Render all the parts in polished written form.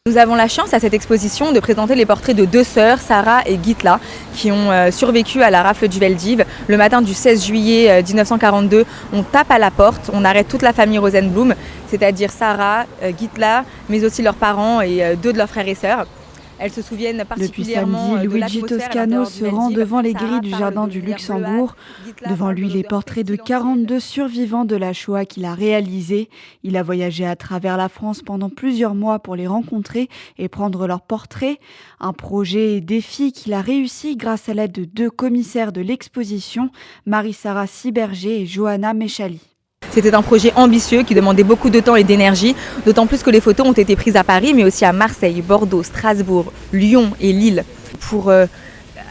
Nous avons la chance à cette exposition de présenter les portraits de deux sœurs, Sarah et Gitla, qui ont survécu à la rafle du Veldiv. Le matin du 16 juillet 1942, on tape à la porte, on arrête toute la famille Rosenblum, c'est-à-dire Sarah, Gitla, mais aussi leurs parents et deux de leurs frères et sœurs. Elles se souviennent particulièrement Depuis samedi, de Luigi Toscano se rend devant les grilles du Jardin du Luxembourg. Devant lui, les portraits de 42 survivants de la Shoah qu'il a réalisés. Il a voyagé à travers la France pendant plusieurs mois pour les rencontrer et prendre leurs portraits. Un projet et défi qu'il a réussi grâce à l'aide de deux commissaires de l'exposition, Marie-Sarah Siberger et Johanna Mechali. C'était un projet ambitieux qui demandait beaucoup de temps et d'énergie, d'autant plus que les photos ont été prises à Paris, mais aussi à Marseille, Bordeaux, Strasbourg, Lyon et Lille. Pour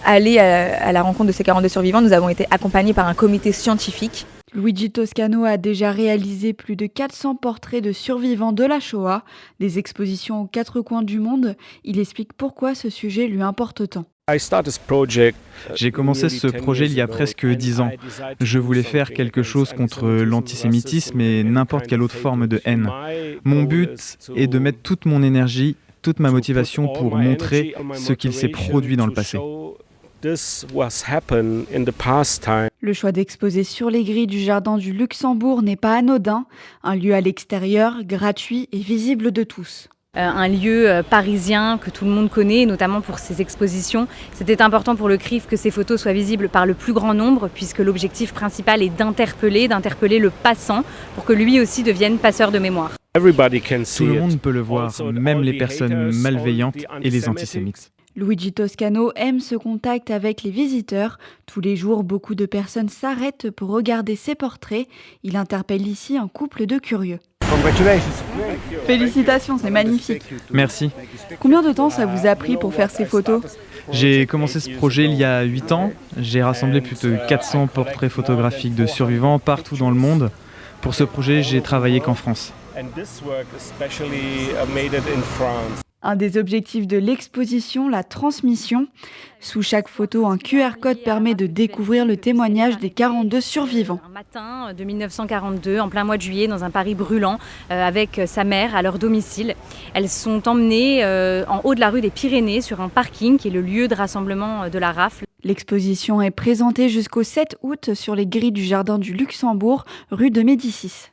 aller à la rencontre de ces 42 survivants, nous avons été accompagnés par un comité scientifique. Luigi Toscano a déjà réalisé plus de 400 portraits de survivants de la Shoah, des expositions aux quatre coins du monde. Il explique pourquoi ce sujet lui importe tant. J'ai commencé ce projet il y a presque 10 ans. Je voulais faire quelque chose contre l'antisémitisme et n'importe quelle autre forme de haine. Mon but est de mettre toute mon énergie, toute ma motivation pour montrer ce qu'il s'est produit dans le passé. Le choix d'exposer sur les grilles du Jardin du Luxembourg n'est pas anodin. Un lieu à l'extérieur, gratuit et visible de tous. Un lieu parisien que tout le monde connaît, notamment pour ses expositions. C'était important pour le CRIF que ces photos soient visibles par le plus grand nombre, puisque l'objectif principal est d'interpeller le passant, pour que lui aussi devienne passeur de mémoire. Tout le monde peut le voir, même les personnes malveillantes et les antisémites. Luigi Toscano aime ce contact avec les visiteurs. Tous les jours, beaucoup de personnes s'arrêtent pour regarder ses portraits. Il interpelle ici un couple de curieux. Félicitations, c'est magnifique. Merci. Combien de temps ça vous a pris pour faire ces photos ? J'ai commencé ce projet il y a 8 ans. J'ai rassemblé plus de 400 portraits photographiques de survivants partout dans le monde. Pour ce projet, j'ai travaillé qu'en France. Un des objectifs de l'exposition, la transmission. Sous chaque photo, un QR code permet de découvrir le témoignage des 42 survivants. Un matin de 1942, en plein mois de juillet, dans un Paris brûlant, avec sa mère à leur domicile. Elles sont emmenées en haut de la rue des Pyrénées, sur un parking qui est le lieu de rassemblement de la rafle. L'exposition est présentée jusqu'au 7 août sur les grilles du Jardin du Luxembourg, rue de Médicis.